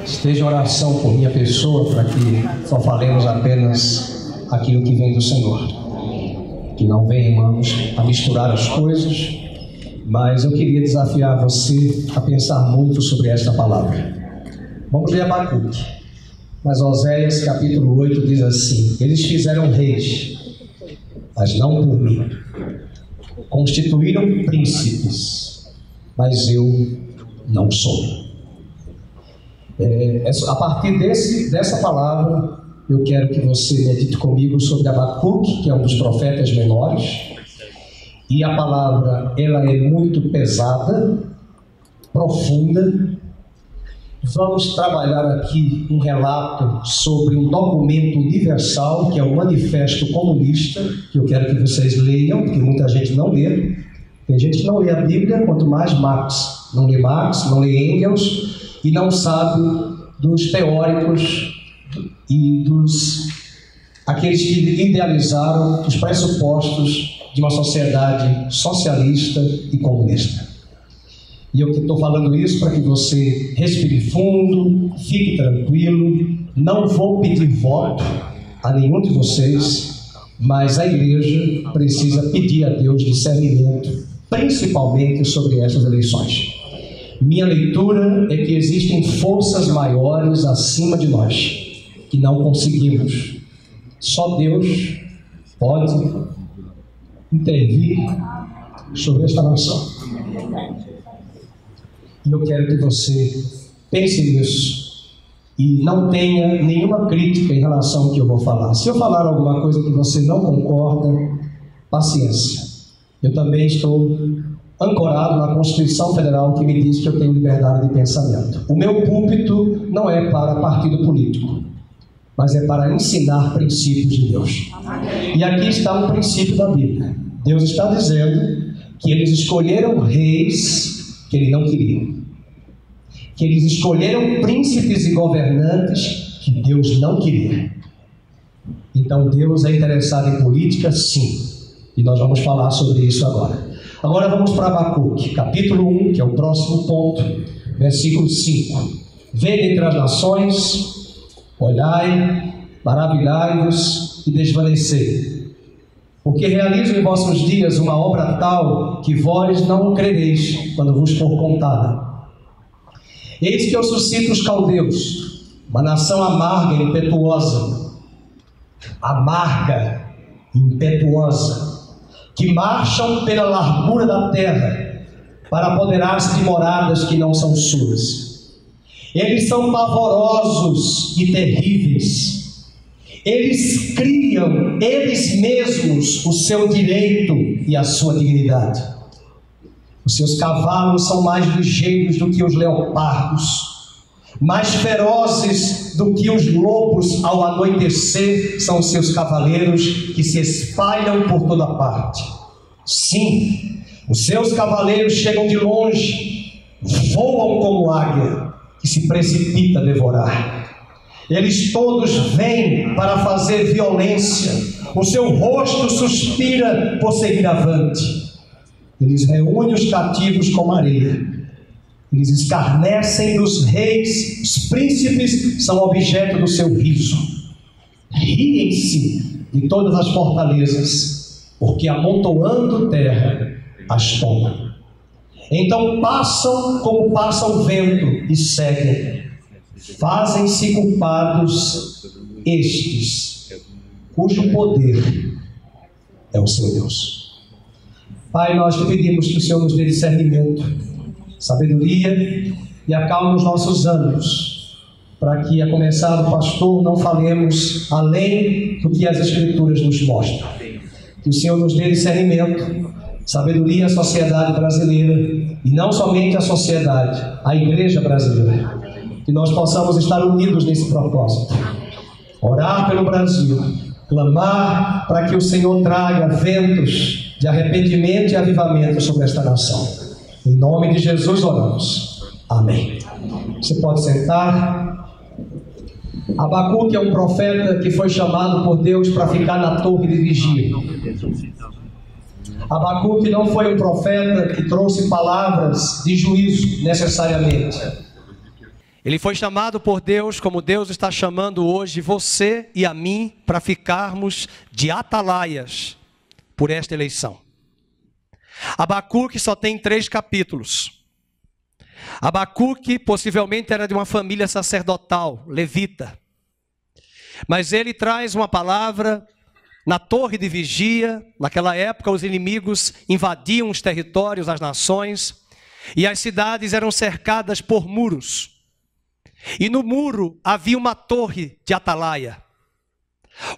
esteja em oração por minha pessoa, para que só falemos apenas aquilo que vem do Senhor. Que não venhamos a misturar as coisas, mas eu queria desafiar você a pensar muito sobre esta palavra. Vamos ler Abacuque. Mas Oséias capítulo 8 diz assim: eles fizeram reis, mas não por mim. Constituíram príncipes, mas eu não sou. A partir dessa palavra, eu quero que você medite comigo sobre Abacuque, que é um dos profetas menores. E a palavra, ela é muito pesada, profunda. Vamos trabalhar aqui um relato sobre um documento universal, que é o Manifesto Comunista, que eu quero que vocês leiam, porque muita gente não lê. Tem gente que não lê a Bíblia, quanto mais Marx. Não lê Marx, não lê Engels, e não sabe dos teóricos e aqueles que idealizaram os pressupostos de uma sociedade socialista e comunista. E eu estou falando isso para que você respire fundo, fique tranquilo. Não vou pedir voto a nenhum de vocês, mas a igreja precisa pedir a Deus discernimento, principalmente sobre essas eleições. Minha leitura é que existem forças maiores acima de nós, que não conseguimos. Só Deus pode intervir sobre esta nação. E eu quero que você pense nisso e não tenha nenhuma crítica em relação ao que eu vou falar. Se eu falar alguma coisa que você não concorda, paciência. Eu também estou ancorado na Constituição Federal, que me diz que eu tenho liberdade de pensamento. O meu púlpito não é para partido político, mas é para ensinar princípios de Deus. E aqui está um princípio da Bíblia. Deus está dizendo que eles escolheram reis que ele não queria, que eles escolheram príncipes e governantes que Deus não queria. Então Deus é interessado em política, sim, e nós vamos falar sobre isso agora. Agora vamos para Abacuque, capítulo 1, que é o próximo ponto, versículo 5. Vede entre as nações, olhai, maravilhai-vos e desvanecei. Porque realizo em vossos dias uma obra tal que vós não crereis quando vos for contada. Eis que eu suscito os caldeus, uma nação amarga e impetuosa, que marcham pela largura da terra para apoderar-se de moradas que não são suas. Eles são pavorosos e terríveis. Eles criam, eles mesmos, o seu direito e a sua dignidade. Os seus cavalos são mais ligeiros do que os leopardos, mais ferozes do que os lobos ao anoitecer são os seus cavaleiros que se espalham por toda parte. Sim, os seus cavaleiros chegam de longe, voam como águia que se precipita a devorar. Eles todos vêm para fazer violência, o seu rosto suspira por seguir avante. Eles reúnem os cativos como areia, eles escarnecem dos reis, os príncipes são objeto do seu riso. Riem-se de todas as fortalezas, porque amontoando terra as tomam. Então passam como passa o vento e seguem. Fazem-se culpados estes, cujo poder é o seu Deus. Pai, nós te pedimos que o Senhor nos dê discernimento, sabedoria e acalme os nossos ânimos, para que, a começar do pastor, não falemos além do que as Escrituras nos mostram. Que o Senhor nos dê discernimento, sabedoria à sociedade brasileira, e não somente à sociedade, à igreja brasileira. Que nós possamos estar unidos nesse propósito. Orar pelo Brasil, clamar para que o Senhor traga ventos de arrependimento e avivamento sobre esta nação. Em nome de Jesus oramos. Amém. Você pode sentar. Abacuque é um profeta que foi chamado por Deus para ficar na torre de vigia. Abacuque não foi um profeta que trouxe palavras de juízo necessariamente. Ele foi chamado por Deus, como Deus está chamando hoje você e a mim, para ficarmos de atalaias por esta eleição. Abacuque só tem 3 capítulos. Abacuque possivelmente era de uma família sacerdotal, levita. Mas ele traz uma palavra na torre de vigia. Naquela época os inimigos invadiam os territórios, as nações, e as cidades eram cercadas por muros. E no muro havia uma torre de atalaia.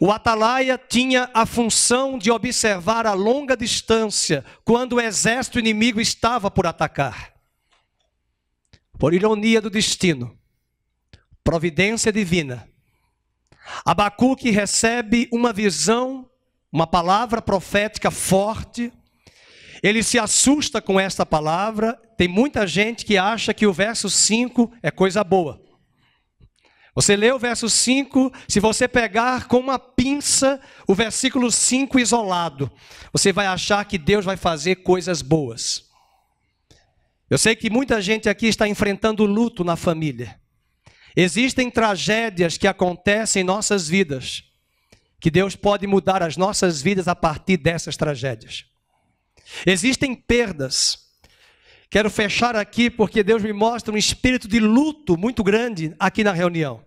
O atalaia tinha a função de observar a longa distância quando o exército inimigo estava por atacar. Por ironia do destino, providência divina, Abacuque recebe uma visão, uma palavra profética forte. Ele se assusta com esta palavra. Tem muita gente que acha que o verso 5 é coisa boa. Você lê o verso 5, se você pegar com uma pinça o versículo 5 isolado, você vai achar que Deus vai fazer coisas boas. Eu sei que muita gente aqui está enfrentando luto na família. Existem tragédias que acontecem em nossas vidas, que Deus pode mudar as nossas vidas a partir dessas tragédias. Existem perdas. Quero fechar aqui porque Deus me mostra um espírito de luto muito grande aqui na reunião.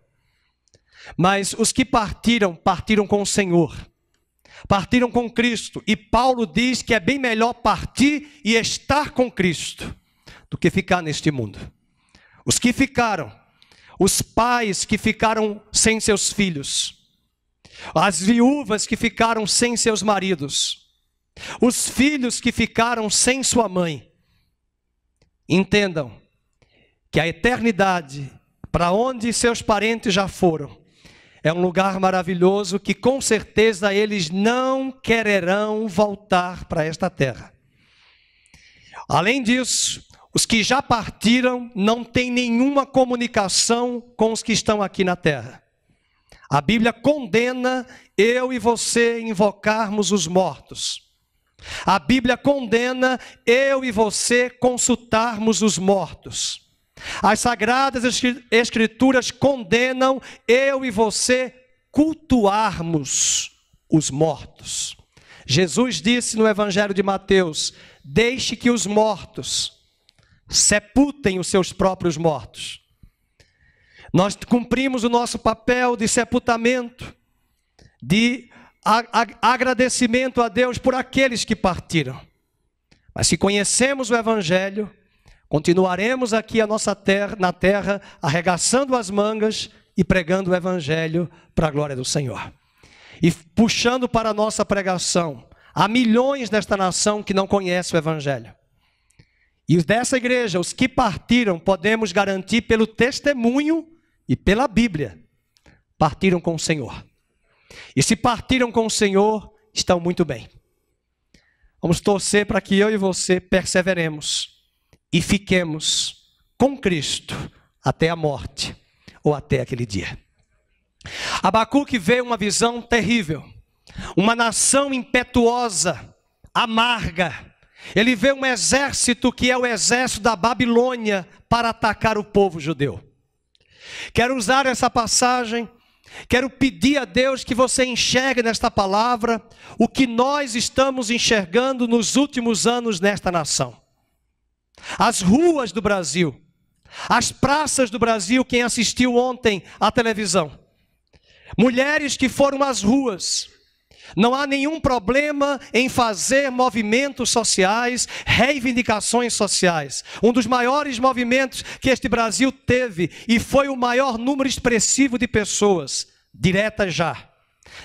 Mas os que partiram, partiram com o Senhor. Partiram com Cristo. E Paulo diz que é bem melhor partir e estar com Cristo do que ficar neste mundo. Os que ficaram, os pais que ficaram sem seus filhos, as viúvas que ficaram sem seus maridos, os filhos que ficaram sem sua mãe, entendam que a eternidade, para onde seus parentes já foram, é um lugar maravilhoso que com certeza eles não quererão voltar para esta terra. Além disso, os que já partiram não têm nenhuma comunicação com os que estão aqui na terra. A Bíblia condena eu e você invocarmos os mortos. A Bíblia condena eu e você consultarmos os mortos. As Sagradas Escrituras condenam eu e você cultuarmos os mortos. Jesus disse no Evangelho de Mateus: deixe que os mortos sepultem os seus próprios mortos. Nós cumprimos o nosso papel de sepultamento, de agradecimento a Deus por aqueles que partiram. Mas se conhecemos o Evangelho, continuaremos aqui na terra, arregaçando as mangas e pregando o Evangelho para a glória do Senhor. E puxando para a nossa pregação, há milhões desta nação que não conhecem o Evangelho. E dessa igreja, os que partiram, podemos garantir pelo testemunho e pela Bíblia, partiram com o Senhor. E se partiram com o Senhor, estão muito bem. Vamos torcer para que eu e você perseveremos e fiquemos com Cristo até a morte ou até aquele dia. Abacuque vê uma visão terrível, uma nação impetuosa, amarga. Ele vê um exército que é o exército da Babilônia para atacar o povo judeu. Quero usar essa passagem, quero pedir a Deus que você enxergue nesta palavra o que nós estamos enxergando nos últimos anos nesta nação. As ruas do Brasil, as praças do Brasil, quem assistiu ontem à televisão, mulheres que foram às ruas. Não há nenhum problema em fazer movimentos sociais, reivindicações sociais. Um dos maiores movimentos que este Brasil teve, e foi o maior número expressivo de pessoas, direta já.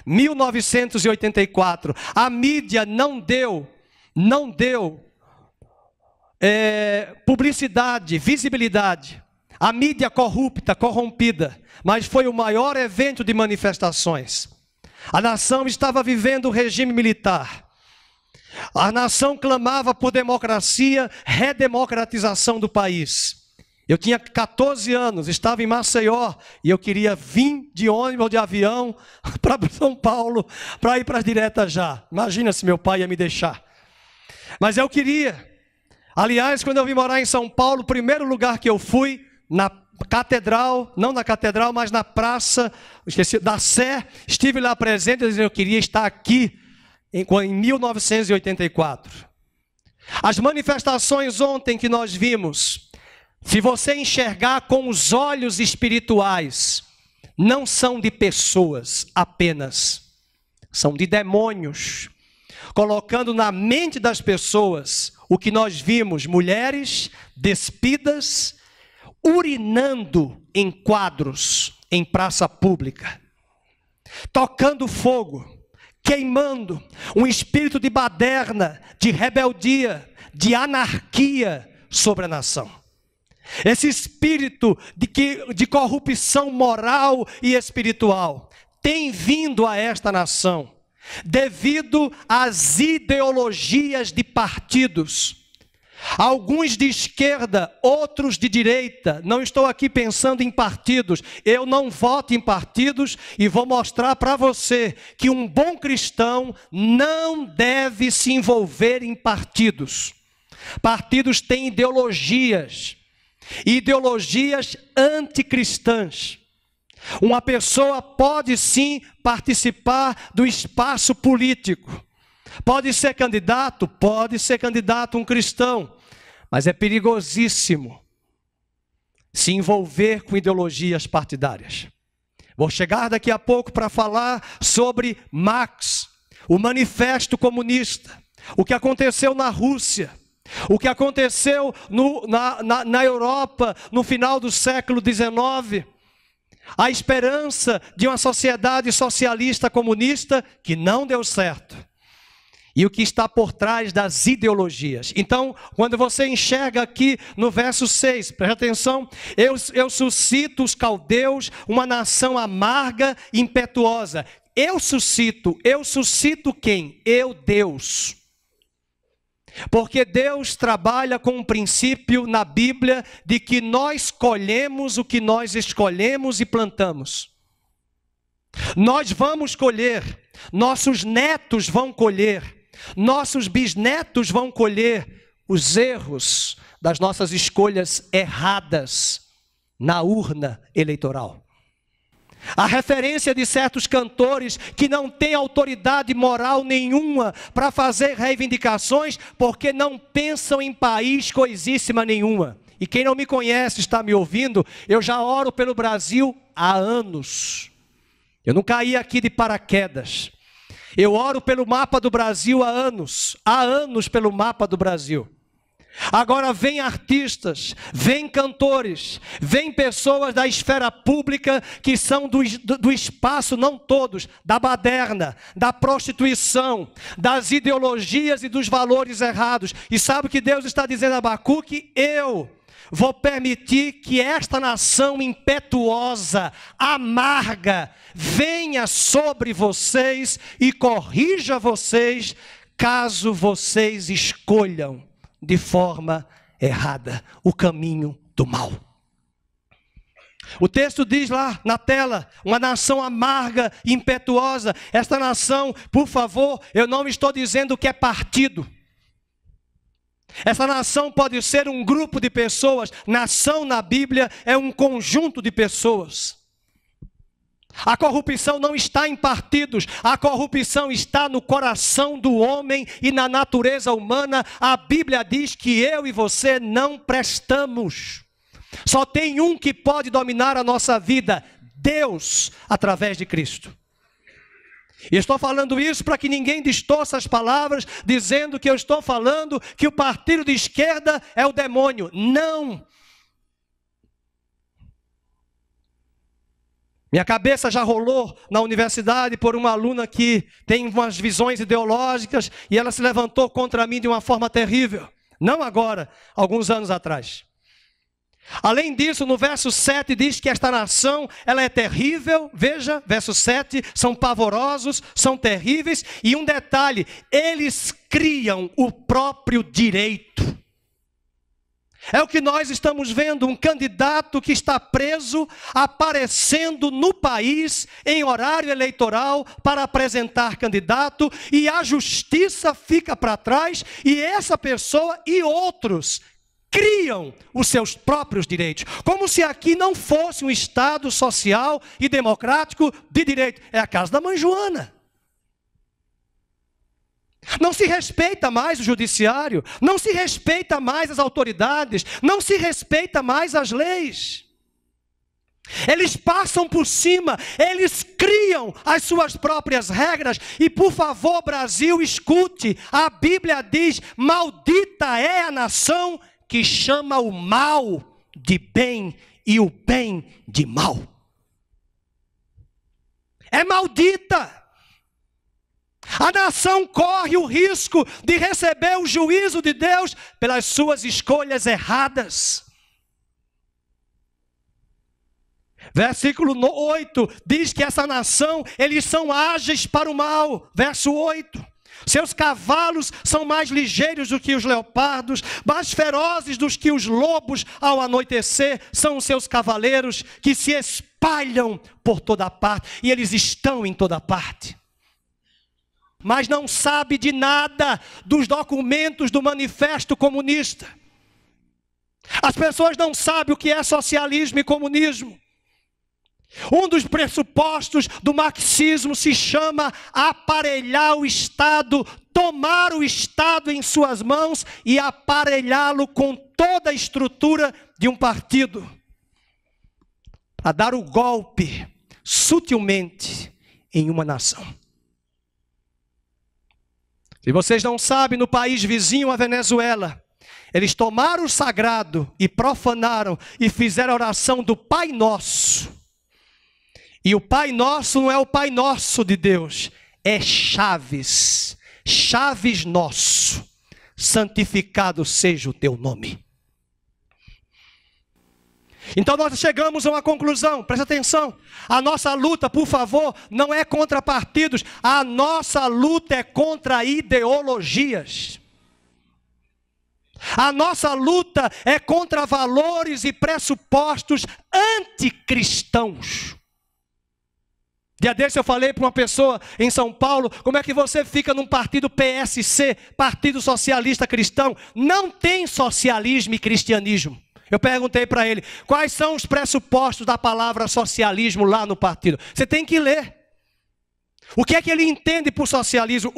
1984, a mídia não deu publicidade, visibilidade. A mídia corrupta, corrompida, mas foi o maior evento de manifestações. A nação estava vivendo o regime militar. A nação clamava por democracia, redemocratização do país. Eu tinha 14 anos, estava em Maceió e eu queria vir de ônibus ou de avião para São Paulo, para ir para as diretas já. Imagina se meu pai ia me deixar. Mas eu queria. Aliás, quando eu vim morar em São Paulo, o primeiro lugar que eu fui, catedral, não na catedral, mas na praça, esqueci, da Sé, estive lá presente, dizendo que eu queria estar aqui em 1984. As manifestações ontem que nós vimos, se você enxergar com os olhos espirituais, não são de pessoas apenas, são de demônios, colocando na mente das pessoas o que nós vimos, mulheres despidas, urinando em quadros, em praça pública, tocando fogo, queimando, um espírito de baderna, de rebeldia, de anarquia sobre a nação. Esse espírito de corrupção moral e espiritual tem vindo a esta nação devido às ideologias de partidos. Alguns de esquerda, outros de direita. Não estou aqui pensando em partidos. Eu não voto em partidos e vou mostrar para você que um bom cristão não deve se envolver em partidos. Partidos têm ideologias anticristãs. Uma pessoa pode sim participar do espaço político. Pode ser candidato um cristão, mas é perigosíssimo se envolver com ideologias partidárias. Vou chegar daqui a pouco para falar sobre Marx, o Manifesto Comunista, o que aconteceu na Rússia, o que aconteceu na Europa no final do século XIX, a esperança de uma sociedade socialista comunista que não deu certo. E o que está por trás das ideologias. Então, quando você enxerga aqui no verso 6, preste atenção, eu suscito os caldeus, uma nação amarga e impetuosa. Eu suscito quem? Eu, Deus. Porque Deus trabalha com um princípio na Bíblia de que nós colhemos o que nós escolhemos e plantamos. Nós vamos colher, nossos netos vão colher, nossos bisnetos vão colher os erros das nossas escolhas erradas na urna eleitoral. A referência de certos cantores que não têm autoridade moral nenhuma para fazer reivindicações porque não pensam em país coisíssima nenhuma. E quem não me conhece, está me ouvindo, eu já oro pelo Brasil há anos. Eu não caí aqui de paraquedas. Eu oro pelo mapa do Brasil há anos pelo mapa do Brasil. Agora vem artistas, vem cantores, vem pessoas da esfera pública que são do espaço, não todos, da baderna, da prostituição, das ideologias e dos valores errados. E sabe o que Deus está dizendo a Abacuque? Eu vou permitir que esta nação impetuosa, amarga, venha sobre vocês e corrija vocês, caso vocês escolham de forma errada o caminho do mal. O texto diz lá na tela, uma nação amarga e impetuosa. Esta nação, por favor, eu não estou dizendo que é partido. Essa nação pode ser um grupo de pessoas. Nação na Bíblia é um conjunto de pessoas. A corrupção não está em partidos, a corrupção está no coração do homem e na natureza humana. A Bíblia diz que eu e você não prestamos. Só tem um que pode dominar a nossa vida, Deus, através de Cristo. E estou falando isso para que ninguém distorça as palavras, dizendo que eu estou falando que o partido de esquerda é o demônio. Não! Minha cabeça já rolou na universidade por uma aluna que tem umas visões ideológicas e ela se levantou contra mim de uma forma terrível. Não agora, alguns anos atrás. Além disso, no verso 7 diz que esta nação, ela é terrível. Veja, verso 7, são pavorosos, são terríveis. E um detalhe, eles criam o próprio direito. É o que nós estamos vendo, um candidato que está preso, aparecendo no país em horário eleitoral para apresentar candidato, e a justiça fica para trás, e essa pessoa e outros criam os seus próprios direitos, como se aqui não fosse um Estado social e democrático de direito. É a casa da mãe Joana. Não se respeita mais o judiciário, não se respeita mais as autoridades, não se respeita mais as leis. Eles passam por cima, eles criam as suas próprias regras. E por favor, Brasil, escute, a Bíblia diz: maldita é a nação que chama o mal de bem e o bem de mal. É maldita. A nação corre o risco de receber o juízo de Deus pelas suas escolhas erradas. Versículo 8 diz que essa nação, eles são ágeis para o mal. Verso 8. Seus cavalos são mais ligeiros do que os leopardos, mais ferozes do que os lobos ao anoitecer. São os seus cavaleiros que se espalham por toda parte. E eles estão em toda parte. Mas não sabe de nada dos documentos do Manifesto Comunista. As pessoas não sabem o que é socialismo e comunismo. Um dos pressupostos do marxismo se chama aparelhar o Estado, tomar o Estado em suas mãos e aparelhá-lo com toda a estrutura de um partido, a dar o golpe sutilmente em uma nação. Se vocês não sabem, no país vizinho a Venezuela, eles tomaram o sagrado e profanaram e fizeram a oração do Pai Nosso. E o Pai Nosso não é o Pai Nosso de Deus, é Chaves, Chaves Nosso, santificado seja o teu nome. Então nós chegamos a uma conclusão, presta atenção, a nossa luta, por favor, não é contra partidos, a nossa luta é contra ideologias. A nossa luta é contra valores e pressupostos anticristãos. Dia desse eu falei para uma pessoa em São Paulo, como é que você fica num partido PSC, Partido Socialista Cristão? Não tem socialismo e cristianismo. Eu perguntei para ele, quais são os pressupostos da palavra socialismo lá no partido? Você tem que ler. O que é que ele entende por socialismo?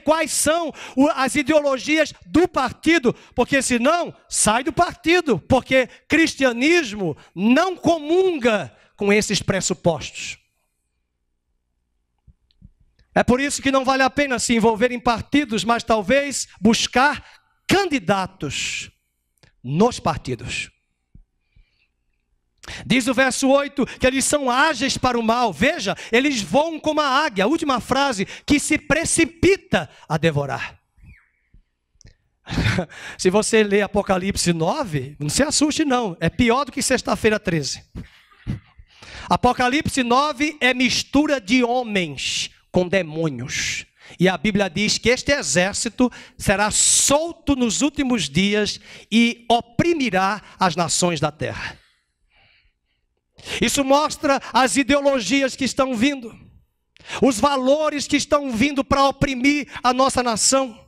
Quais são as ideologias do partido? Porque senão, sai do partido. Porque cristianismo não comunga com esses pressupostos. É por isso que não vale a pena se envolver em partidos, mas talvez buscar candidatos nos partidos. Diz o verso 8 que eles são ágeis para o mal. Veja, eles voam como a águia. A última frase, que se precipita a devorar. Se você ler Apocalipse 9, não se assuste não. É pior do que sexta-feira 13. Apocalipse 9 é mistura de homens com demônios. E a Bíblia diz que este exército será solto nos últimos dias e oprimirá as nações da terra. Isso mostra as ideologias que estão vindo, os valores que estão vindo para oprimir a nossa nação.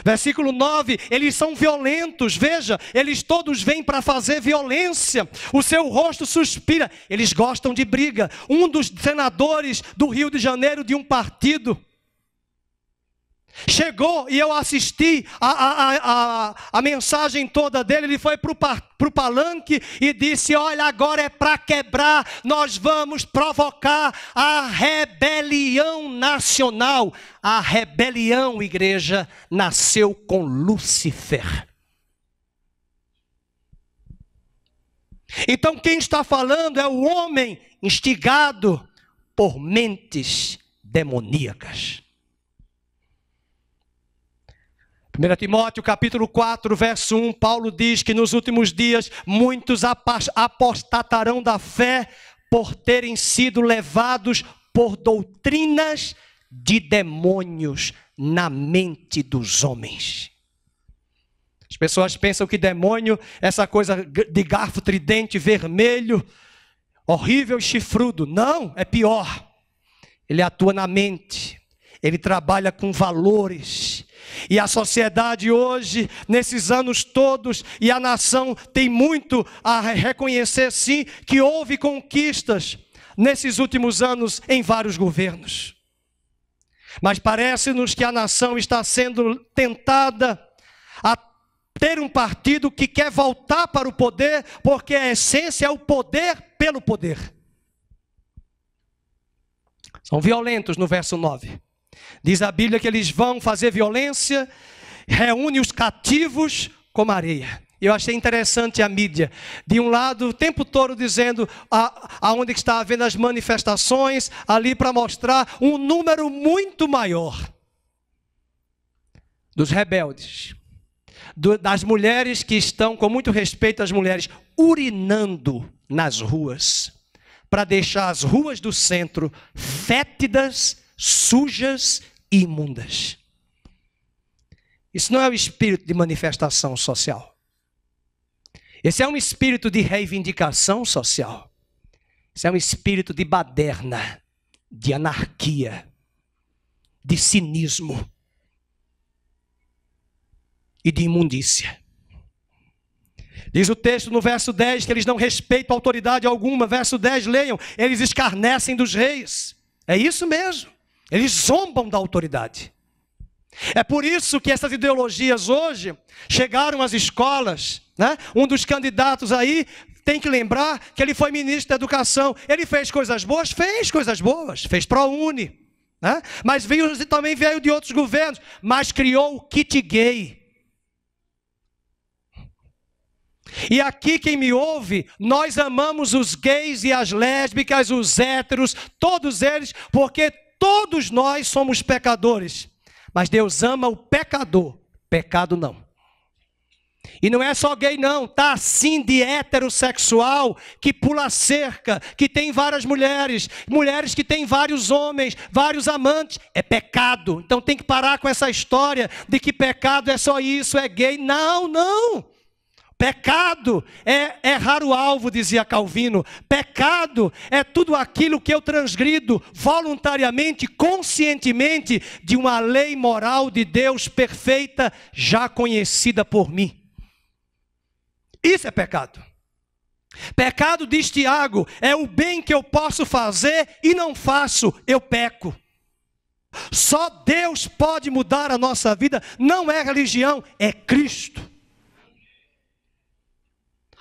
Versículo 9, eles são violentos, veja, eles todos vêm para fazer violência, o seu rosto suspira, eles gostam de briga. Um dos senadores do Rio de Janeiro de um partido chegou e eu assisti a mensagem toda dele. Ele foi para o palanque e disse, olha, agora é para quebrar, nós vamos provocar a rebelião nacional. A rebelião, igreja, nasceu com Lúcifer. Então quem está falando é o homem instigado por mentes demoníacas. 1 Timóteo capítulo 4, verso 1, Paulo diz que nos últimos dias muitos apostatarão da fé por terem sido levados por doutrinas de demônios na mente dos homens. As pessoas pensam que demônio é essa coisa de garfo tridente vermelho, horrível e chifrudo. Não, é pior. Ele atua na mente, ele trabalha com valores. E a sociedade hoje, nesses anos todos, e a nação tem muito a reconhecer, sim, que houve conquistas nesses últimos anos em vários governos. Mas parece-nos que a nação está sendo tentada a ter um partido que quer voltar para o poder, porque a essência é o poder pelo poder. São violentos no verso 9. Diz a Bíblia que eles vão fazer violência, reúne os cativos como areia. Eu achei interessante a mídia, de um lado o tempo todo dizendo aonde está havendo as manifestações, ali para mostrar um número muito maior dos rebeldes, das mulheres que estão, com muito respeito às mulheres, urinando nas ruas, para deixar as ruas do centro fétidas, sujas e imundas. Isso não é o espírito de manifestação social. Esse é um espírito de reivindicação social. Esse é um espírito de baderna, de anarquia, de cinismo e de imundícia. Diz o texto no verso 10 que eles não respeitam autoridade alguma. Verso 10, leiam, eles escarnecem dos reis. É isso mesmo, eles zombam da autoridade. É por isso que essas ideologias hoje chegaram às escolas, né? Um dos candidatos aí tem que lembrar que ele foi ministro da educação. Ele fez coisas boas, fez ProUni, né? Mas também veio de outros governos, mas criou o kit gay. E aqui quem me ouve, nós amamos os gays e as lésbicas, os héteros, todos eles, porque todos nós somos pecadores. Mas Deus ama o pecador, pecado não. E não é só gay não, está assim de heterossexual, que pula cerca, que tem várias mulheres, mulheres que têm vários homens, vários amantes, é pecado. Então tem que parar com essa história de que pecado é só isso, é gay. Não, não. Pecado é errar o alvo, dizia Calvino. Pecado é tudo aquilo que eu transgrido voluntariamente, conscientemente, de uma lei moral de Deus perfeita, já conhecida por mim. Isso é pecado. Pecado, diz Tiago, é o bem que eu posso fazer e não faço, eu peco. Só Deus pode mudar a nossa vida, não é religião, é Cristo.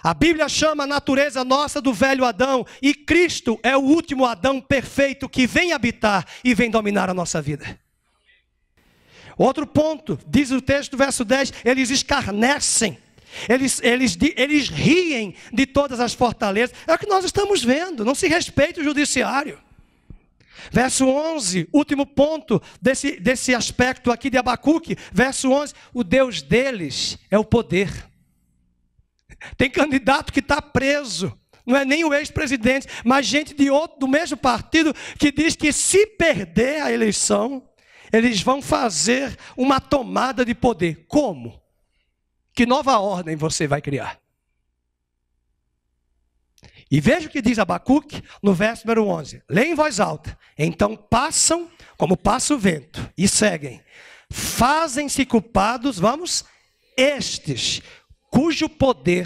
A Bíblia chama a natureza nossa do velho Adão, e Cristo é o último Adão perfeito que vem habitar e vem dominar a nossa vida. Outro ponto, diz o texto do verso 10, eles escarnecem, eles riem de todas as fortalezas. É o que nós estamos vendo, não se respeita o judiciário. Verso 11, último ponto desse aspecto aqui de Abacuque, verso 11, o Deus deles é o poder. Tem candidato que está preso, não é nem o ex-presidente, mas gente do mesmo partido que diz que se perder a eleição, eles vão fazer uma tomada de poder. Como? Que nova ordem você vai criar? E veja o que diz Abacuque no verso número 11. Leia em voz alta. Então passam como passa o vento e seguem. Fazem-se culpados, vamos, estes cujo poder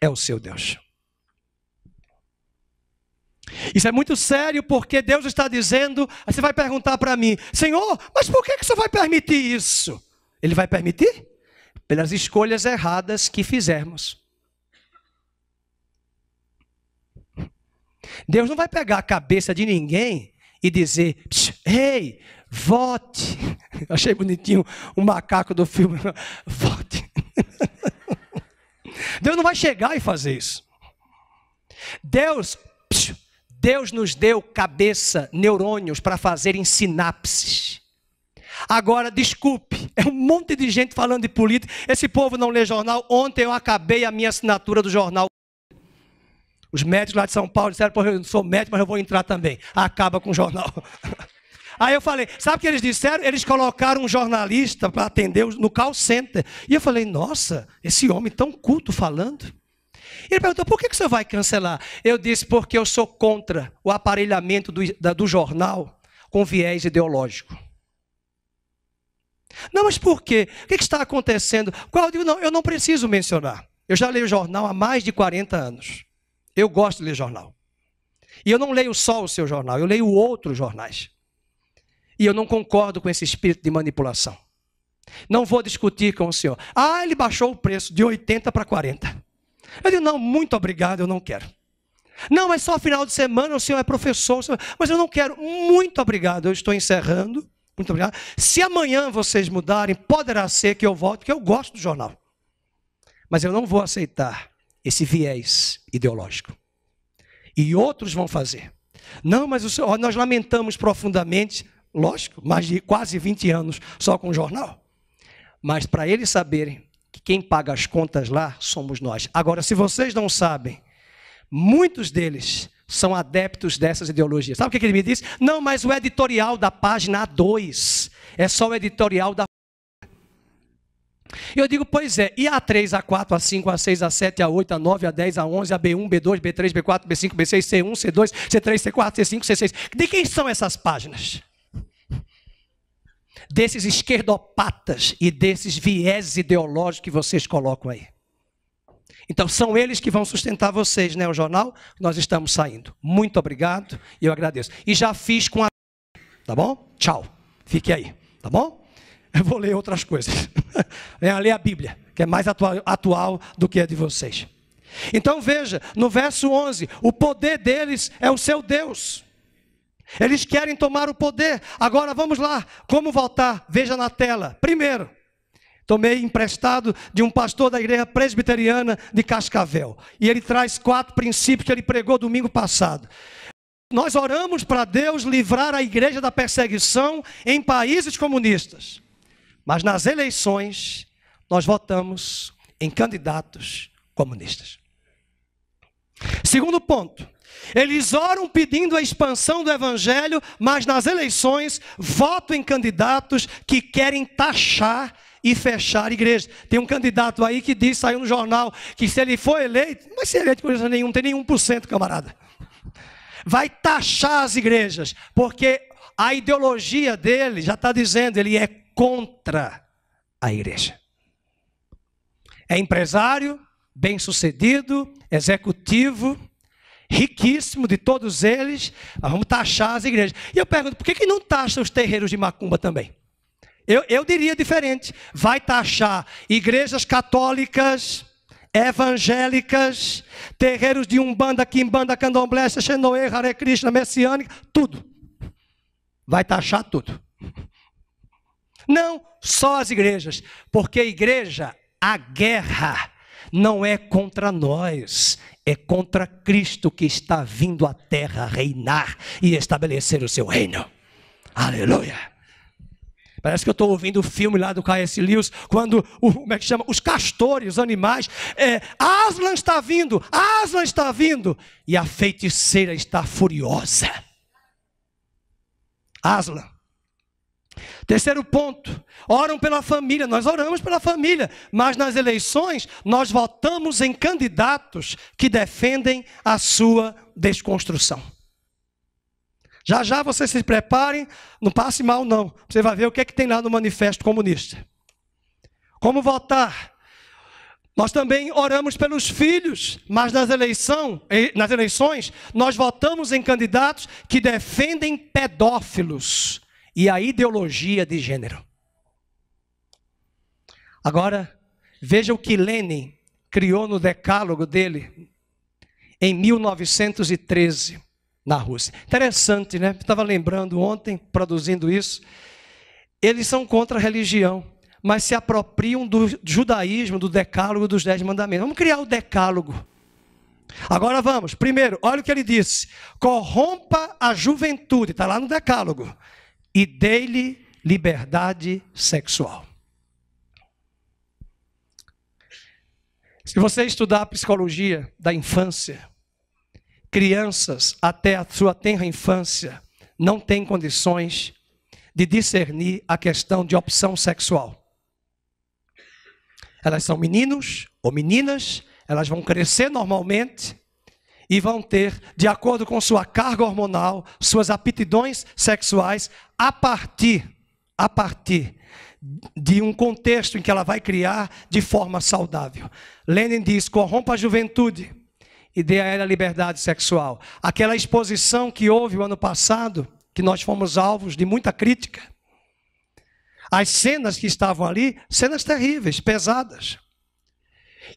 é o seu Deus. Isso é muito sério, porque Deus está dizendo, você vai perguntar para mim, Senhor, mas por que o Senhor vai permitir isso? Ele vai permitir? Pelas escolhas erradas que fizermos. Deus não vai pegar a cabeça de ninguém e dizer, ei, vote. Achei bonitinho o macaco do filme, vote. Deus não vai chegar e fazer isso. Deus nos deu cabeça, neurônios para fazerem sinapses. Agora, desculpe, é um monte de gente falando de política. Esse povo não lê jornal. Ontem eu acabei a minha assinatura do jornal. Os médicos lá de São Paulo disseram, eu não sou médico, mas eu vou entrar também. Acaba com o jornal. Aí eu falei, sabe o que eles disseram? Eles colocaram um jornalista para atender no call center. E eu falei, nossa, esse homem tão culto falando. Ele perguntou, por que você vai cancelar? Eu disse, porque eu sou contra o aparelhamento do jornal com viés ideológico. Não, mas por quê? O que está acontecendo? Qual? Eu digo, não, eu não preciso mencionar. Eu já leio jornal há mais de 40 anos. Eu gosto de ler jornal. E eu não leio só o seu jornal, eu leio outros jornais. E eu não concordo com esse espírito de manipulação. Não vou discutir com o senhor. Ah, ele baixou o preço de 80 para 40. Eu digo, não, muito obrigado, eu não quero. Não, mas só final de semana, o senhor é professor, mas eu não quero. Muito obrigado, eu estou encerrando. Muito obrigado. Se amanhã vocês mudarem, poderá ser que eu volte, porque eu gosto do jornal. Mas eu não vou aceitar esse viés ideológico. E outros vão fazer. Não, mas nós lamentamos profundamente, lógico, mais de quase 20 anos só com o jornal. Mas para eles saberem que quem paga as contas lá somos nós. Agora, se vocês não sabem, muitos deles são adeptos dessas ideologias. Sabe o que ele me disse? Não, mas o editorial da página A2 é só o editorial da... Eu digo, pois é, e a A3, A4, A5, A6, A7, A8, A9, A10, A11, A B1, B2, B3, B4, B5, B6, C1, C2, C3, C4, C5, C6. De quem são essas páginas? Desses esquerdopatas e desses vieses ideológicos que vocês colocam aí. Então, são eles que vão sustentar vocês, né? O jornal, nós estamos saindo. Muito obrigado e eu agradeço. E já fiz com a... Tá bom? Tchau. Fique aí. Tá bom? Eu vou ler outras coisas. Venha ler a Bíblia, que é mais atual do que a de vocês. Então, veja, no verso 11, o poder deles é o seu Deus. Eles querem tomar o poder. Agora, vamos lá. Como voltar? Veja na tela. Primeiro, tomei emprestado de um pastor da igreja presbiteriana de Cascavel. E ele traz 4 princípios que ele pregou domingo passado. Nós oramos para Deus livrar a igreja da perseguição em países comunistas. Mas nas eleições, nós votamos em candidatos comunistas. Segundo ponto. Eles oram pedindo a expansão do evangelho, mas nas eleições votam em candidatos que querem taxar e fechar a igreja. Tem um candidato aí que diz, saiu no jornal, que se ele for eleito, não vai ser eleito coisa nenhuma, não tem nem 1%, camarada. Vai taxar as igrejas, porque a ideologia dele, já está dizendo, ele é contra a igreja. É empresário, bem-sucedido, executivo, riquíssimo de todos eles, mas vamos taxar as igrejas. E eu pergunto, por que não taxa os terreiros de macumba também? Eu diria diferente. Vai taxar igrejas católicas, evangélicas, terreiros de Umbanda, Quimbanda, Candomblé, Xenoe, Hare Krishna, Messiânica, tudo. Vai taxar tudo. Não, só as igrejas. Porque a igreja, a guerra não é contra nós, é contra Cristo que está vindo à terra reinar e estabelecer o seu reino. Aleluia! Parece que eu estou ouvindo o filme lá do C.S. Lewis, quando, como é que chama? Os castores, os animais, Aslan está vindo, e a feiticeira está furiosa. Aslan. Terceiro ponto, oram pela família, nós oramos pela família, mas nas eleições nós votamos em candidatos que defendem a sua desconstrução. Já já vocês se preparem, não passe mal não, você vai ver o que é que tem lá no Manifesto Comunista. Como votar? Nós também oramos pelos filhos, mas nas eleições nós votamos em candidatos que defendem pedófilos e a ideologia de gênero. Agora, veja o que Lenin criou no decálogo dele em 1913 na Rússia. Interessante, né? Estava lembrando ontem, produzindo isso. Eles são contra a religião, mas se apropriam do judaísmo, do decálogo dos 10 mandamentos. Vamos criar o decálogo. Agora vamos. Primeiro, olha o que ele disse. Corrompa a juventude, está lá no decálogo. E dê-lhe liberdade sexual. Se você estudar a psicologia da infância, crianças até a sua tenra infância não têm condições de discernir a questão de opção sexual. Elas são meninos ou meninas, elas vão crescer normalmente e vão ter, de acordo com sua carga hormonal, suas aptidões sexuais, a partir de um contexto em que ela vai criar de forma saudável. Lenin diz: corrompa a juventude e dê a ela liberdade sexual. Aquela exposição que houve o ano passado, que nós fomos alvos de muita crítica, as cenas que estavam ali, cenas terríveis, pesadas,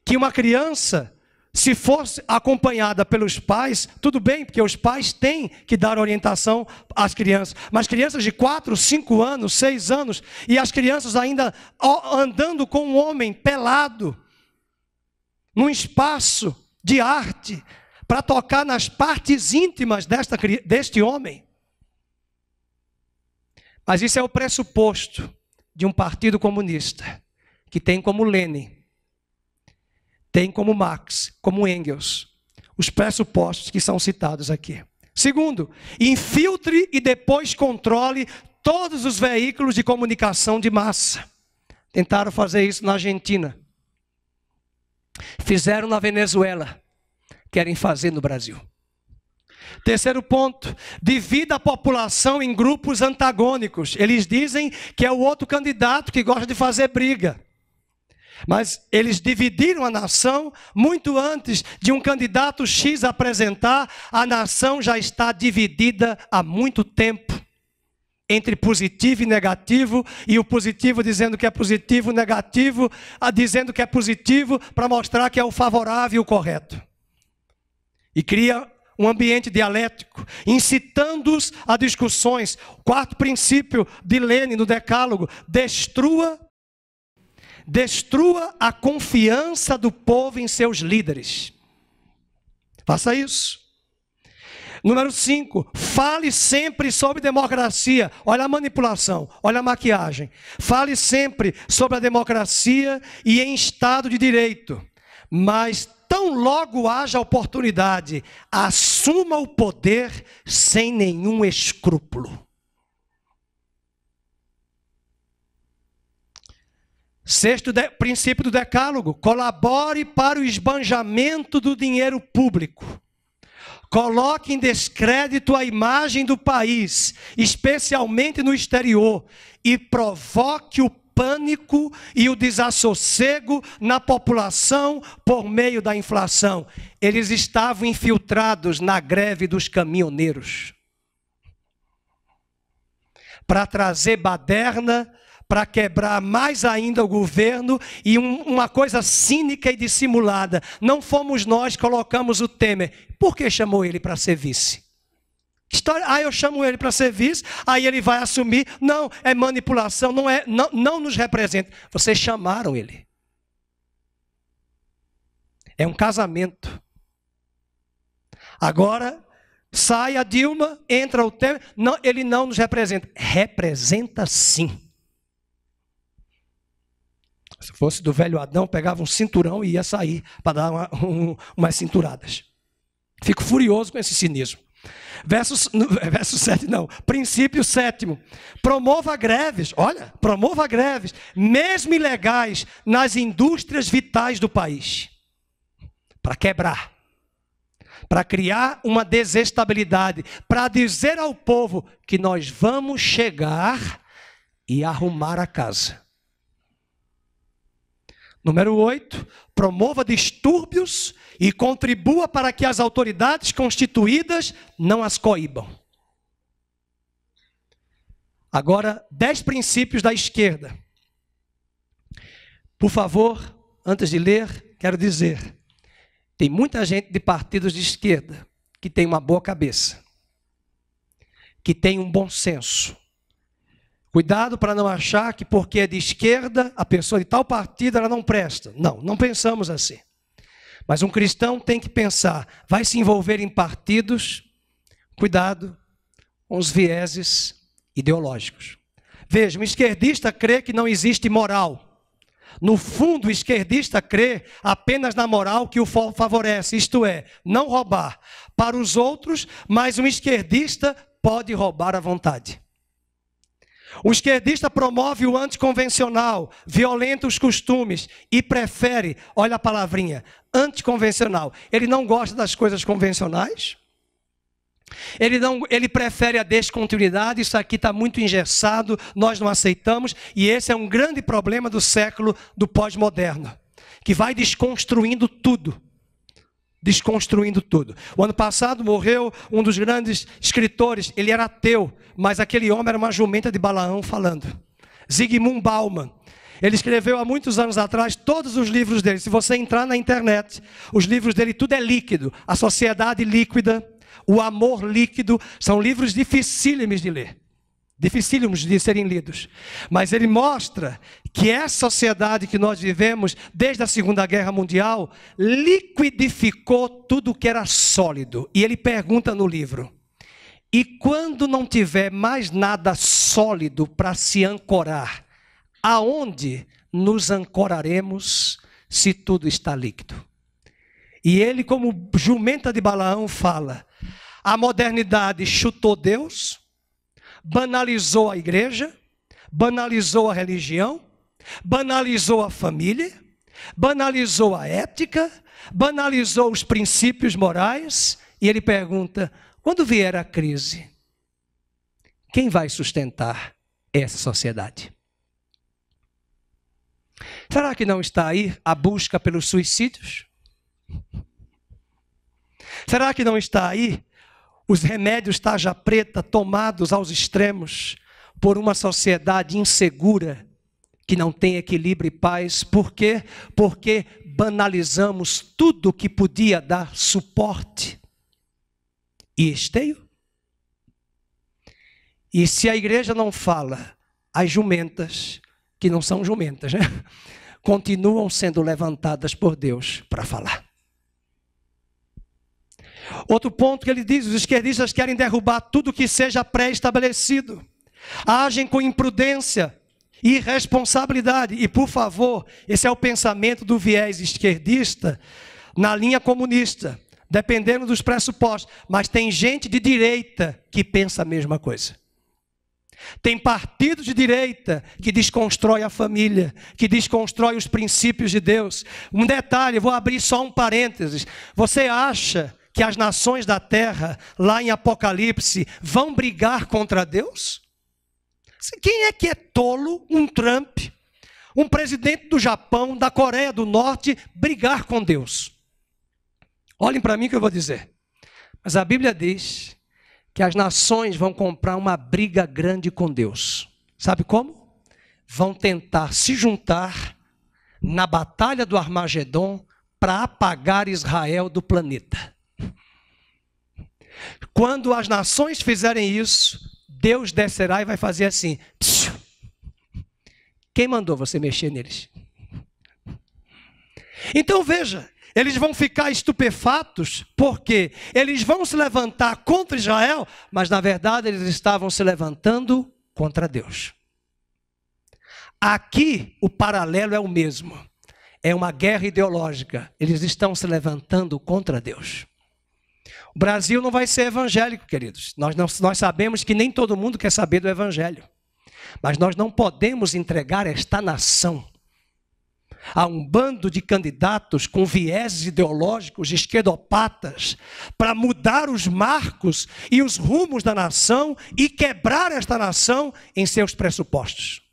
que uma criança, se fosse acompanhada pelos pais, tudo bem, porque os pais têm que dar orientação às crianças. Mas crianças de 4, 5 anos, 6 anos, e as crianças ainda andando com um homem pelado, num espaço de arte, para tocar nas partes íntimas deste homem. Mas isso é o pressuposto de um partido comunista, que tem como Lenin, tem como Marx, como Engels, os pressupostos que são citados aqui. Segundo, infiltre e depois controle todos os veículos de comunicação de massa. Tentaram fazer isso na Argentina. Fizeram na Venezuela. Querem fazer no Brasil. Terceiro ponto, divida a população em grupos antagônicos. Eles dizem que é o outro candidato que gosta de fazer briga. Mas eles dividiram a nação muito antes de um candidato X apresentar. A nação já está dividida há muito tempo entre positivo e negativo, e o positivo dizendo que é positivo, o negativo dizendo que é positivo, para mostrar que é o favorável e o correto. E cria um ambiente dialético, incitando-os a discussões. Quarto princípio de Lenin no Decálogo: destrua a confiança do povo em seus líderes. Faça isso. Número 5, fale sempre sobre democracia. Olha a manipulação, olha a maquiagem. Fale sempre sobre a democracia e em Estado de Direito. Mas tão logo haja oportunidade, assuma o poder sem nenhum escrúpulo. Sexto princípio do Decálogo: colabore para o esbanjamento do dinheiro público. Coloque em descrédito a imagem do país, especialmente no exterior, e provoque o pânico e o desassossego na população por meio da inflação. Eles estavam infiltrados na greve dos caminhoneiros para trazer baderna, para quebrar mais ainda o governo, e uma coisa cínica e dissimulada. Não fomos nós que colocamos o Temer. Por que chamou ele para ser vice? Eu chamo ele para ser vice, aí ele vai assumir. Não, é manipulação, não nos representa. Vocês chamaram ele. É um casamento. Agora, sai a Dilma, entra o Temer. Não, ele não nos representa. Representa sim. Se fosse do velho Adão, pegava um cinturão e ia sair para dar umas cinturadas. Fico furioso com esse cinismo. Verso 7, não. Princípio 7º. Promova greves, mesmo ilegais, nas indústrias vitais do país. Para quebrar. Para criar uma desestabilidade. Para dizer ao povo que nós vamos chegar e arrumar a casa. Número 8, promova distúrbios e contribua para que as autoridades constituídas não as coíbam. Agora, 10 princípios da esquerda. Por favor, antes de ler, quero dizer, tem muita gente de partidos de esquerda que tem uma boa cabeça, que tem um bom senso. Cuidado para não achar que porque é de esquerda, a pessoa de tal partido, ela não presta. Não pensamos assim. Mas um cristão tem que pensar, vai se envolver em partidos, cuidado com os vieses ideológicos. Veja, um esquerdista crê que não existe moral. No fundo, o esquerdista crê apenas na moral que o favorece, isto é, não roubar para os outros, mas um esquerdista pode roubar à vontade. O esquerdista promove o anticonvencional, violenta os costumes e prefere, olha a palavrinha, anticonvencional. Ele não gosta das coisas convencionais, Ele prefere a descontinuidade. Isso aqui está muito engessado, nós não aceitamos, e esse é um grande problema do século do pós-moderno, que vai desconstruindo tudo. Desconstruindo tudo. O ano passado morreu um dos grandes escritores, ele era ateu, mas aquele homem era uma jumenta de Balaão falando. Zygmunt Bauman. Ele escreveu há muitos anos atrás todos os livros dele. Se você entrar na internet, os livros dele, tudo é líquido. A Sociedade Líquida, O Amor Líquido, são livros dificílimos de ler. Dificílimos de serem lidos. Mas ele mostra que essa sociedade que nós vivemos, desde a Segunda Guerra Mundial, liquidificou tudo que era sólido. E ele pergunta no livro: e quando não tiver mais nada sólido para se ancorar, aonde nos ancoraremos se tudo está líquido? E ele, como jumenta de Balaão, fala: a modernidade chutou Deus, banalizou a igreja, banalizou a religião, banalizou a família, banalizou a ética, banalizou os princípios morais. E ele pergunta: quando vier a crise, quem vai sustentar essa sociedade? Será que não está aí a busca pelos suicídios? Será que não está aí os remédios tarja preta tomados aos extremos por uma sociedade insegura que não tem equilíbrio e paz? Por quê? Porque banalizamos tudo que podia dar suporte e esteio. E se a igreja não fala, as jumentas, que não são jumentas, né? Continuam sendo levantadas por Deus para falar. Outro ponto que ele diz: os esquerdistas querem derrubar tudo que seja pré-estabelecido. Agem com imprudência e irresponsabilidade. E, por favor, esse é o pensamento do viés esquerdista na linha comunista, dependendo dos pressupostos. Mas tem gente de direita que pensa a mesma coisa. Tem partido de direita que desconstrói a família, que desconstrói os princípios de Deus. Um detalhe, vou abrir só um parênteses. Você acha que as nações da terra, lá em Apocalipse, vão brigar contra Deus? Quem é que é tolo, um Trump, um presidente do Japão, da Coreia do Norte, brigar com Deus? Olhem para mim que eu vou dizer. Mas a Bíblia diz que as nações vão comprar uma briga grande com Deus. Sabe como? Vão tentar se juntar na batalha do Armagedon para apagar Israel do planeta. Quando as nações fizerem isso, Deus descerá e vai fazer assim: psiu. Quem mandou você mexer neles? Então veja, eles vão ficar estupefatos, porque eles vão se levantar contra Israel, mas na verdade eles estavam se levantando contra Deus. Aqui o paralelo é o mesmo. É uma guerra ideológica. Eles estão se levantando contra Deus. O Brasil não vai ser evangélico, queridos. Nós sabemos que nem todo mundo quer saber do evangelho. Mas nós não podemos entregar esta nação a um bando de candidatos com vieses ideológicos, esquerdopatas, para mudar os marcos e os rumos da nação e quebrar esta nação em seus pressupostos.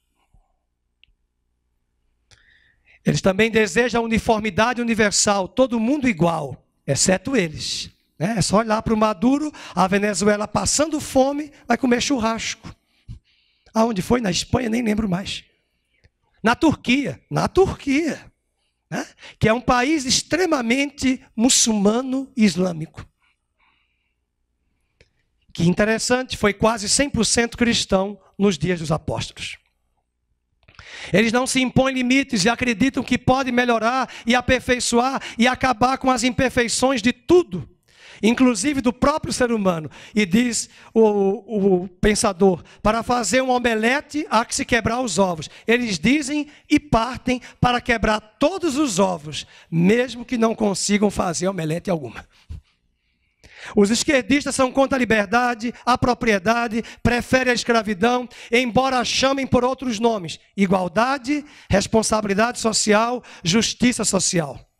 Eles também desejam a uniformidade universal, todo mundo igual, exceto eles. É só olhar para o Maduro, a Venezuela passando fome, vai comer churrasco. Aonde foi? Na Espanha, nem lembro mais. Na Turquia, né? Que é um país extremamente muçulmano e islâmico. Que interessante, foi quase 100% cristão nos dias dos apóstolos. Eles não se impõem limites e acreditam que podem melhorar e aperfeiçoar e acabar com as imperfeições de tudo, inclusive do próprio ser humano. E diz o pensador: para fazer um omelete há que se quebrar os ovos. Eles dizem e partem para quebrar todos os ovos, mesmo que não consigam fazer omelete alguma. Os esquerdistas são contra a liberdade, a propriedade, preferem a escravidão, embora a chamem por outros nomes: igualdade, responsabilidade social, justiça social.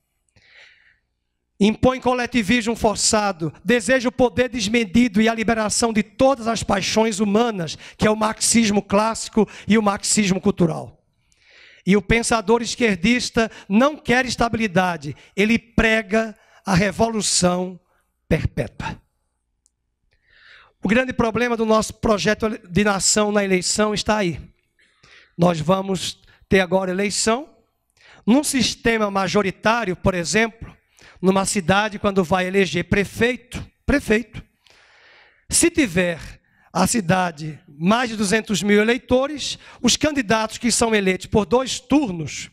impõe coletivismo forçado, deseja o poder desmedido e a liberação de todas as paixões humanas, que é o marxismo clássico e o marxismo cultural. E o pensador esquerdista não quer estabilidade, ele prega a revolução perpétua. O grande problema do nosso projeto de nação na eleição está aí. Nós vamos ter agora eleição, num sistema majoritário, por exemplo, numa cidade, quando vai eleger prefeito, se tiver a cidade mais de 200 mil eleitores, os candidatos que são eleitos por 2 turnos,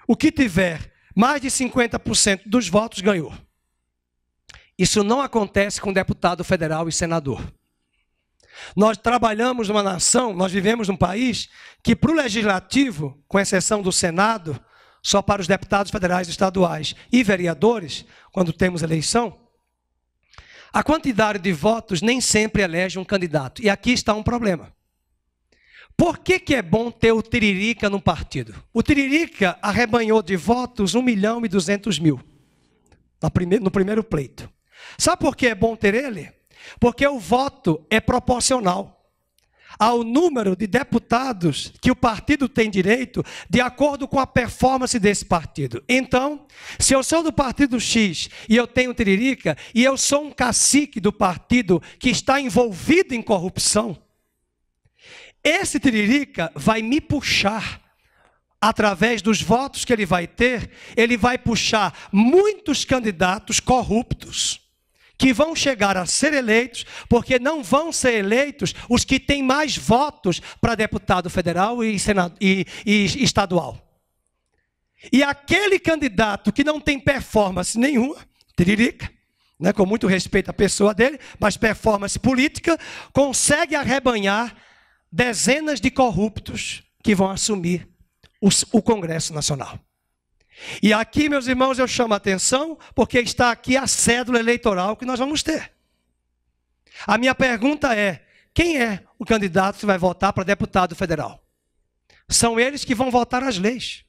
o que tiver mais de 50% dos votos ganhou. Isso não acontece com deputado federal e senador. Nós trabalhamos numa nação, nós vivemos num país que para o legislativo, com exceção do Senado, só para os deputados federais e estaduais e vereadores, quando temos eleição, a quantidade de votos nem sempre elege um candidato. E aqui está um problema. Por que é bom ter o Tiririca no partido? O Tiririca arrebanhou de votos 1.200.000 no primeiro pleito. Sabe por que é bom ter ele? Porque o voto é proporcional ao número de deputados que o partido tem direito, de acordo com a performance desse partido. Então, se eu sou do partido X e eu tenho Tiririca, e eu sou um cacique do partido que está envolvido em corrupção, esse Tiririca vai me puxar, através dos votos que ele vai puxar muitos candidatos corruptos, que vão chegar a ser eleitos, porque não vão ser eleitos os que têm mais votos para deputado federal e estadual. E aquele candidato que não tem performance nenhuma, Tiririca, né, com muito respeito à pessoa dele, mas performance política, consegue arrebanhar dezenas de corruptos que vão assumir o Congresso Nacional. E aqui, meus irmãos, eu chamo a atenção, porque está aqui a cédula eleitoral que nós vamos ter. A minha pergunta é, quem é o candidato que vai votar para deputado federal? São eles que vão votar as leis.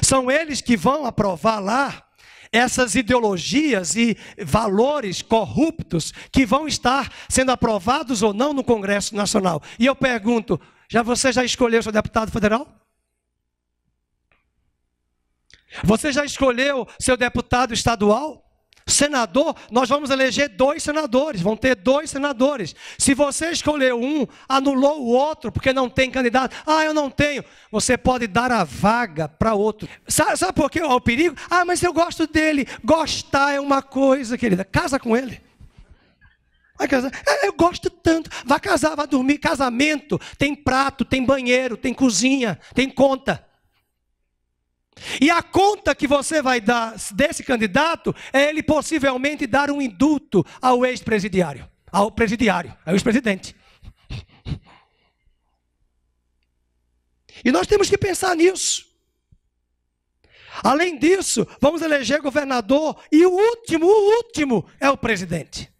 São eles que vão aprovar lá essas ideologias e valores corruptos que vão estar sendo aprovados ou não no Congresso Nacional. E eu pergunto, você já escolheu seu deputado federal? Você já escolheu seu deputado estadual? Senador? Nós vamos eleger 2 senadores, vão ter 2 senadores. Se você escolheu um, anulou o outro porque não tem candidato. Eu não tenho. Você pode dar a vaga para outro. Sabe por que é o perigo? Mas eu gosto dele. Gostar é uma coisa, querida. Casa com ele. Vai casar. Eu gosto tanto. Vai casar, vai dormir. Casamento tem prato, tem banheiro, tem cozinha, tem conta. E a conta que você vai dar desse candidato é ele possivelmente dar um indulto ao ex-presidiário, ao ex-presidente. E nós temos que pensar nisso. Além disso, vamos eleger governador e o último é o presidente.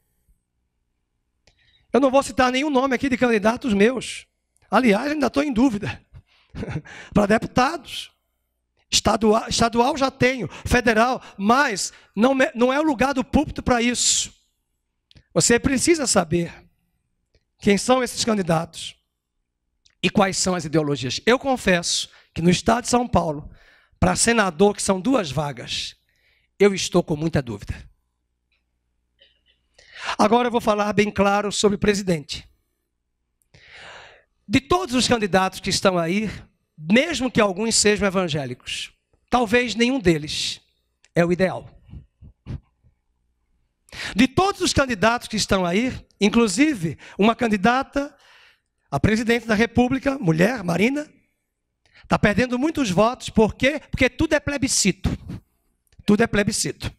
Eu não vou citar nenhum nome aqui de candidatos meus. Aliás, ainda estou em dúvida. Para deputados. Estadual já tenho, federal, mas não é o lugar do púlpito para isso. Você precisa saber quem são esses candidatos e quais são as ideologias. Eu confesso que no estado de São Paulo, para senador, que são 2 vagas, eu estou com muita dúvida. Agora eu vou falar bem claro sobre o presidente. De todos os candidatos que estão aí, mesmo que alguns sejam evangélicos, talvez nenhum deles é o ideal. De todos os candidatos que estão aí, inclusive uma candidata a presidente da República, mulher, Marina, está perdendo muitos votos. Por quê? Porque tudo é plebiscito. Tudo é plebiscito.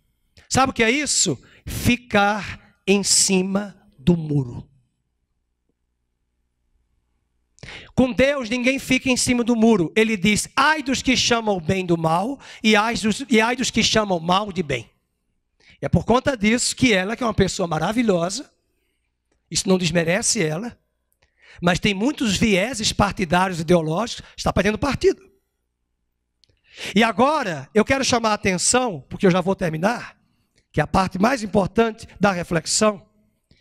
Sabe o que é isso? Ficar em cima do muro. Com Deus, ninguém fica em cima do muro. Ele diz, ai dos que chamam o bem do mal e ai dos que chamam o mal de bem. E é por conta disso que ela, que é uma pessoa maravilhosa, isso não desmerece ela, mas tem muitos vieses partidários ideológicos, está perdendo partido. E agora, eu quero chamar a atenção, porque eu já vou terminar, que é a parte mais importante da reflexão.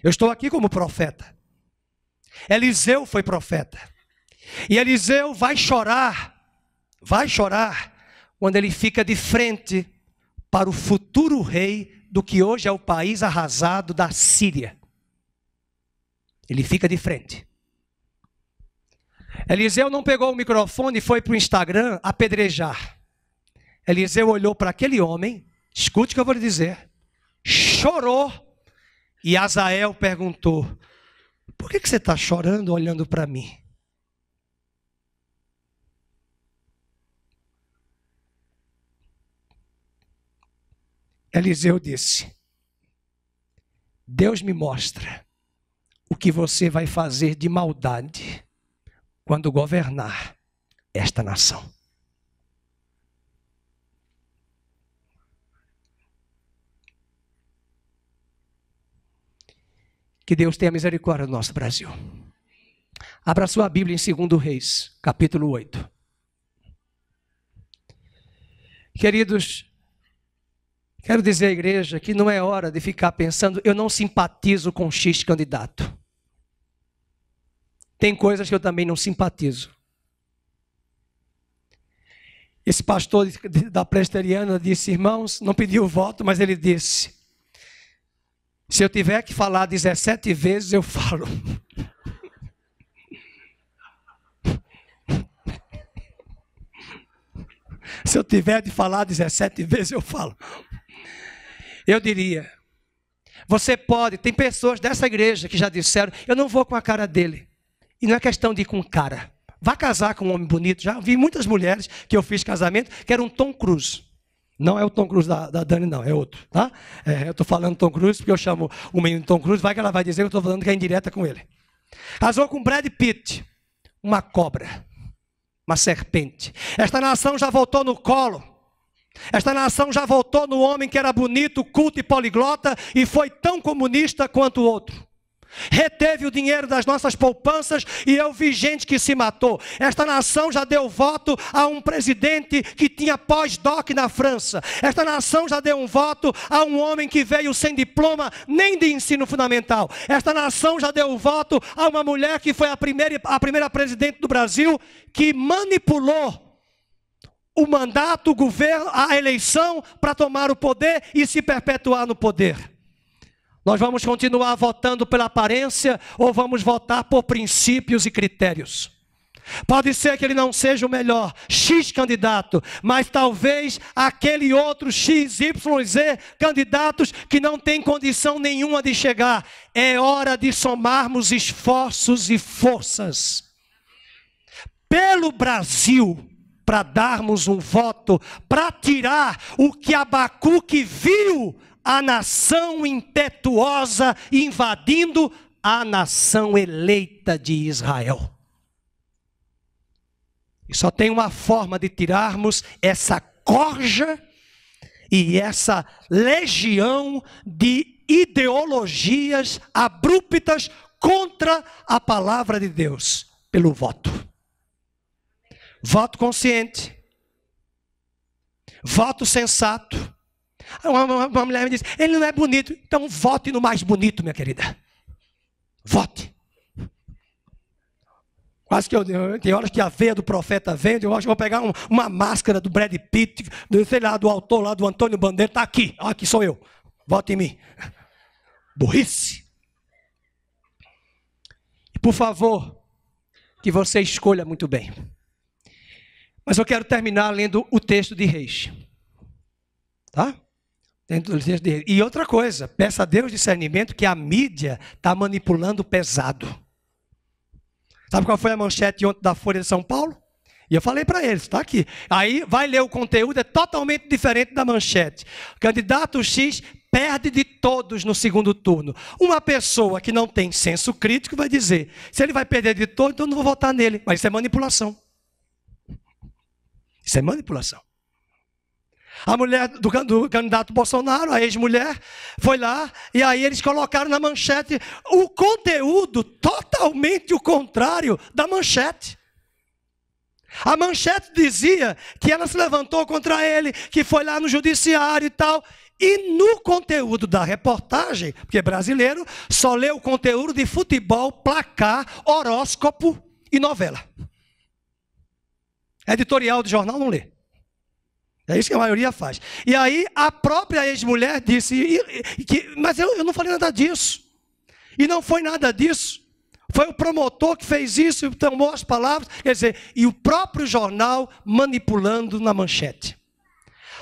Eu estou aqui como profeta. Eliseu foi profeta. E Eliseu vai chorar, quando ele fica de frente para o futuro rei do que hoje é o país arrasado da Síria. Ele fica de frente. Eliseu não pegou o microfone e foi para o Instagram apedrejar. Eliseu olhou para aquele homem, escute o que eu vou lhe dizer, chorou, e Azael perguntou: por que você está chorando olhando para mim? Eliseu disse: Deus me mostra o que você vai fazer de maldade quando governar esta nação. Que Deus tenha misericórdia do nosso Brasil. Abra sua Bíblia em 2 Reis, capítulo 8. Queridos, quero dizer à igreja que não é hora de ficar pensando, eu não simpatizo com X candidato. Tem coisas que eu também não simpatizo. Esse pastor da presbiteriana disse, irmãos, não pediu voto, mas ele disse: se eu tiver que falar 17 vezes, eu falo. Se eu tiver de falar 17 vezes, eu falo. Eu diria, você pode, tem pessoas dessa igreja que já disseram, eu não vou com a cara dele. E não é questão de ir com cara. Vá casar com um homem bonito. Já vi muitas mulheres que eu fiz casamento, que era um Tom Cruise. Não é o Tom Cruise da Dani, não, é outro, tá? Eu estou falando Tom Cruise porque eu chamo o menino Tom Cruise, vai que ela vai dizer que eu estou falando que é indireta com ele. Casou com Brad Pitt, uma cobra, uma serpente. Esta nação já voltou no colo. Esta nação já voltou no homem que era bonito, culto e poliglota e foi tão comunista quanto o outro. Reteve o dinheiro das nossas poupanças e eu vi gente que se matou. Esta nação já deu voto a um presidente que tinha pós-doc na França. Esta nação já deu um voto a um homem que veio sem diploma nem de ensino fundamental. Esta nação já deu um voto a uma mulher que foi a primeira presidente do Brasil que manipulou o mandato, o governo, a eleição para tomar o poder e se perpetuar no poder. Nós vamos continuar votando pela aparência ou vamos votar por princípios e critérios? Pode ser que ele não seja o melhor X candidato, mas talvez aquele outro X, Y, Z candidatos que não tem condição nenhuma de chegar. É hora de somarmos esforços e forças pelo Brasil para darmos um voto, para tirar o que Abacuque viu, a nação impetuosa invadindo a nação eleita de Israel. E só tem uma forma de tirarmos essa corja e essa legião de ideologias abruptas contra a palavra de Deus, pelo voto. Voto consciente. Voto sensato. Uma mulher me disse, ele não é bonito. Então vote no mais bonito, minha querida. Vote. Quase que tem horas que a veia do profeta vem, eu acho que vou pegar uma máscara do Brad Pitt, sei lá, do autor lá, do Antônio Bandeira, está aqui. Aqui sou eu. Vote em mim. Burrice. E por favor, que você escolha muito bem. Mas eu quero terminar lendo o texto de Reis. Tá? E outra coisa, peça a Deus discernimento que a mídia está manipulando pesado. Sabe qual foi a manchete ontem da Folha de São Paulo? E eu falei para eles, está aqui. Aí vai ler o conteúdo, é totalmente diferente da manchete. Candidato X perde de todos no segundo turno. Uma pessoa que não tem senso crítico vai dizer, se ele vai perder de todos, então eu não vou votar nele. Mas isso é manipulação. Isso é manipulação. A mulher do candidato Bolsonaro, a ex-mulher, foi lá e aí eles colocaram na manchete o conteúdo totalmente o contrário da manchete. A manchete dizia que ela se levantou contra ele, que foi lá no judiciário e tal. E no conteúdo da reportagem, porque brasileiro só lê o conteúdo de futebol, placar, horóscopo e novela. Editorial de jornal não lê. É isso que a maioria faz. E aí a própria ex-mulher disse, mas eu não falei nada disso. E não foi nada disso. Foi o promotor que fez isso e tomou as palavras. Quer dizer, e o próprio jornal manipulando na manchete.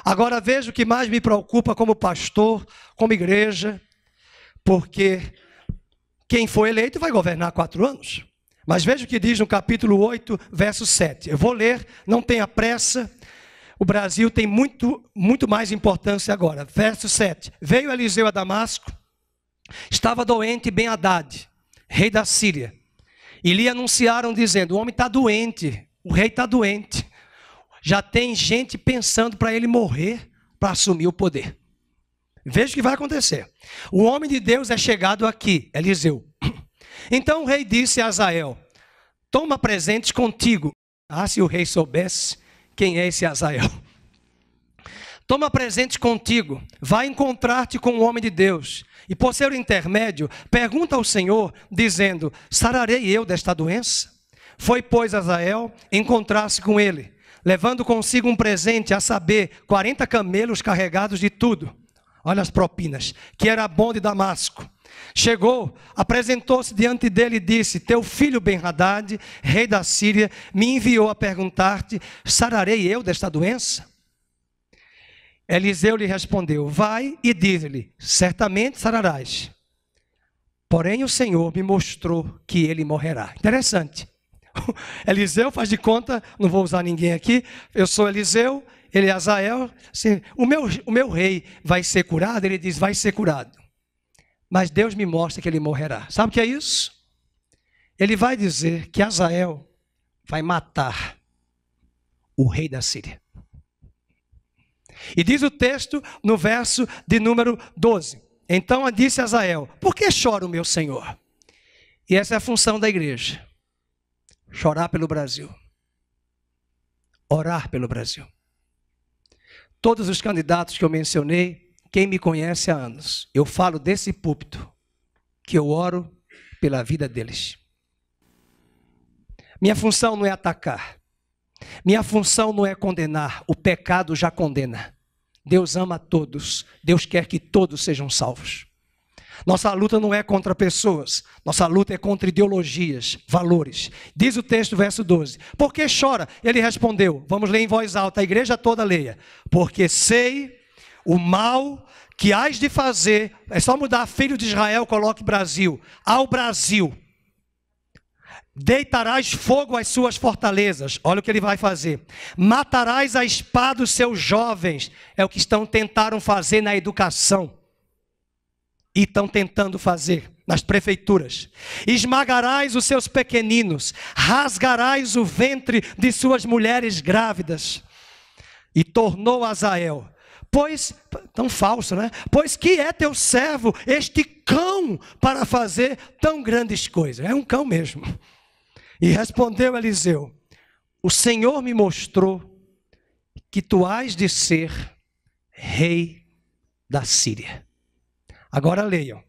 Agora veja o que mais me preocupa como pastor, como igreja, porque quem foi eleito vai governar 4 anos. Mas veja o que diz no capítulo 8, verso 7. Eu vou ler, não tenha pressa. O Brasil tem muito mais importância agora. Verso 7. Veio Eliseu a Damasco, estava doente Ben-Hadad, rei da Síria. E lhe anunciaram dizendo, o homem está doente, o rei está doente. Já tem gente pensando para ele morrer, para assumir o poder. Veja o que vai acontecer. O homem de Deus é chegado aqui, Eliseu. Então o rei disse a Azael, toma presentes contigo. Ah, se o rei soubesse quem é esse Azael. Toma presentes contigo, vai encontrar-te com o homem de Deus. E por seu intermédio, pergunta ao Senhor, dizendo, sararei eu desta doença? Foi, pois, Azael encontrar-se com ele, levando consigo um presente, a saber, 40 camelos carregados de tudo. Olha as propinas, que era bom de Damasco. Chegou, apresentou-se diante dele e disse, teu filho Ben-Hadad, rei da Síria, me enviou a perguntar-te, sararei eu desta doença? Eliseu lhe respondeu, vai e diz-lhe, certamente sararás. Porém o Senhor me mostrou que ele morrerá. Interessante. Eliseu faz de conta, não vou usar ninguém aqui, eu sou Eliseu, ele é Azael, assim, o meu rei vai ser curado? Ele diz, vai ser curado. Mas Deus me mostra que ele morrerá. Sabe o que é isso? Ele vai dizer que Azael vai matar o rei da Síria. E diz o texto no verso de número 12. Então disse Azael, por que chora o meu Senhor? E essa é a função da igreja. Chorar pelo Brasil. Orar pelo Brasil. Todos os candidatos que eu mencionei, quem me conhece há anos, eu falo desse púlpito, que eu oro pela vida deles. Minha função não é atacar. Minha função não é condenar. O pecado já condena. Deus ama a todos. Deus quer que todos sejam salvos. Nossa luta não é contra pessoas. Nossa luta é contra ideologias, valores. Diz o texto, verso 12. Por que chora? Ele respondeu. Vamos ler em voz alta. A igreja toda leia. Porque sei o mal que hás de fazer. É só mudar filho de Israel, coloque Brasil. Ao Brasil. Deitarás fogo às suas fortalezas. Olha o que ele vai fazer. Matarás a espada os seus jovens. É o que tentaram fazer na educação. E estão tentando fazer nas prefeituras. Esmagarás os seus pequeninos. Rasgarás o ventre de suas mulheres grávidas. E tornou Azael. Pois, tão falso, né? Pois que é teu servo, este cão, para fazer tão grandes coisas. É um cão mesmo. E respondeu Eliseu, o Senhor me mostrou que tu hás de ser rei da Síria. Agora leiam.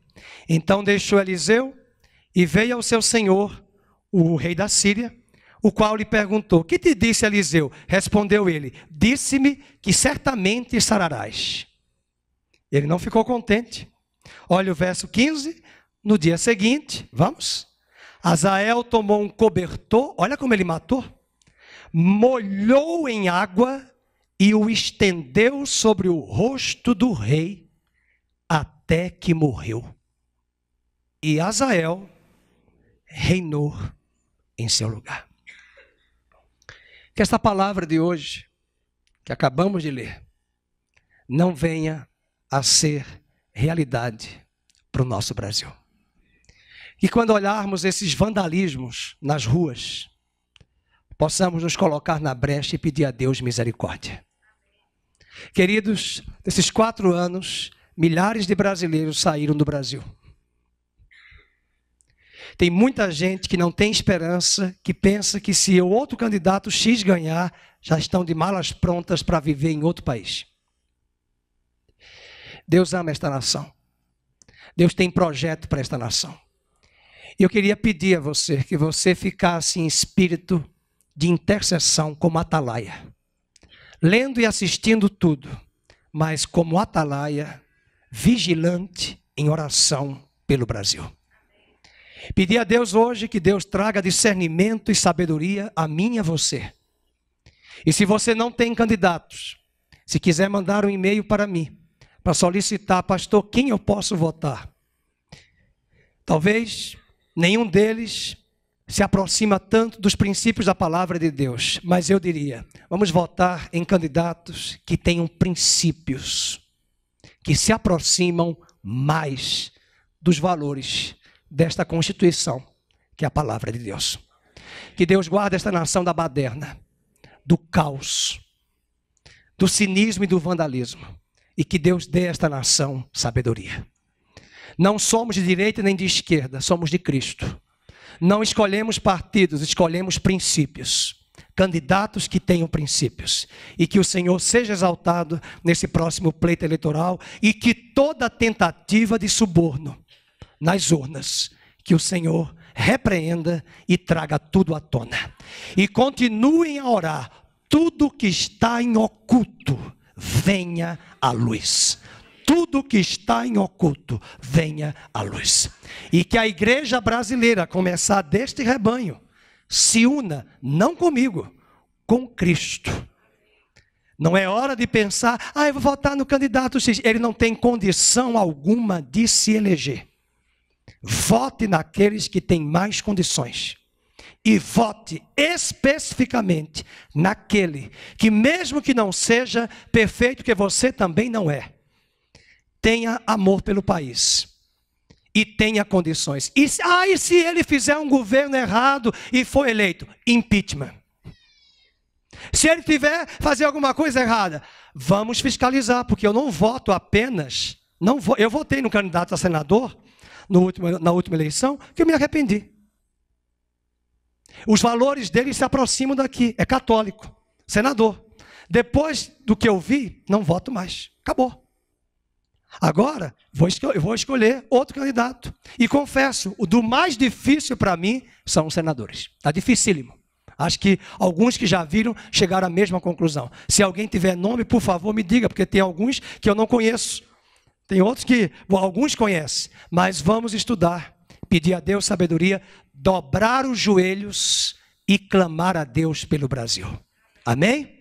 Então deixou Eliseu e veio ao seu senhor, o rei da Síria, o qual lhe perguntou, que te disse Eliseu? Respondeu ele, disse-me que certamente sararás. Ele não ficou contente. Olha o verso 15, no dia seguinte, vamos. Azael tomou um cobertor, olha como ele matou, molhou em água e o estendeu sobre o rosto do rei até que morreu. E Azael reinou em seu lugar. Que esta palavra de hoje, que acabamos de ler, não venha a ser realidade para o nosso Brasil. E quando olharmos esses vandalismos nas ruas, possamos nos colocar na brecha e pedir a Deus misericórdia. Queridos, nesses 4 anos, milhares de brasileiros saíram do Brasil. Tem muita gente que não tem esperança, que pensa que se o outro candidato X ganhar, já estão de malas prontas para viver em outro país. Deus ama esta nação. Deus tem projeto para esta nação. E eu queria pedir a você que você ficasse em espírito de intercessão como atalaia. Lendo e assistindo tudo, mas como atalaia, vigilante em oração pelo Brasil. Pedir a Deus hoje que Deus traga discernimento e sabedoria a mim e a você. E se você não tem candidatos, se quiser mandar um e-mail para mim, para solicitar, pastor, quem eu posso votar? Talvez nenhum deles se aproxima tanto dos princípios da palavra de Deus, mas eu diria, vamos votar em candidatos que tenham princípios, que se aproximam mais dos valores desta Constituição, que é a palavra de Deus. Que Deus guarde esta nação da baderna, do caos, do cinismo e do vandalismo, e que Deus dê a esta nação sabedoria. Não somos de direita nem de esquerda, somos de Cristo. Não escolhemos partidos, escolhemos princípios. Candidatos que tenham princípios. E que o Senhor seja exaltado nesse próximo pleito eleitoral e que toda tentativa de suborno nas urnas, que o Senhor repreenda e traga tudo à tona. E continuem a orar. Tudo que está em oculto, venha à luz. Tudo que está em oculto, venha à luz. E que a igreja brasileira, a começar deste rebanho, se una, não comigo, com Cristo. Não é hora de pensar, eu vou votar no candidato X. Ele não tem condição alguma de se eleger. Vote naqueles que têm mais condições. E vote especificamente naquele que, mesmo que não seja perfeito, que você também não é, tenha amor pelo país e tenha condições. E se ele fizer um governo errado e for eleito? Impeachment. Se ele tiver fazer alguma coisa errada, vamos fiscalizar, porque eu não voto apenas, eu votei no candidato a senador na última eleição, que eu me arrependi. Os valores dele se aproximam daqui, é católico, senador. Depois do que eu vi, não voto mais, acabou. Agora, eu vou escolher outro candidato. E confesso, o do mais difícil para mim são os senadores. Está dificílimo. Acho que alguns que já viram chegaram à mesma conclusão. Se alguém tiver nome, por favor, me diga, porque tem alguns que eu não conheço. Tem outros que alguns conhecem. Mas vamos estudar, pedir a Deus sabedoria, dobrar os joelhos e clamar a Deus pelo Brasil. Amém?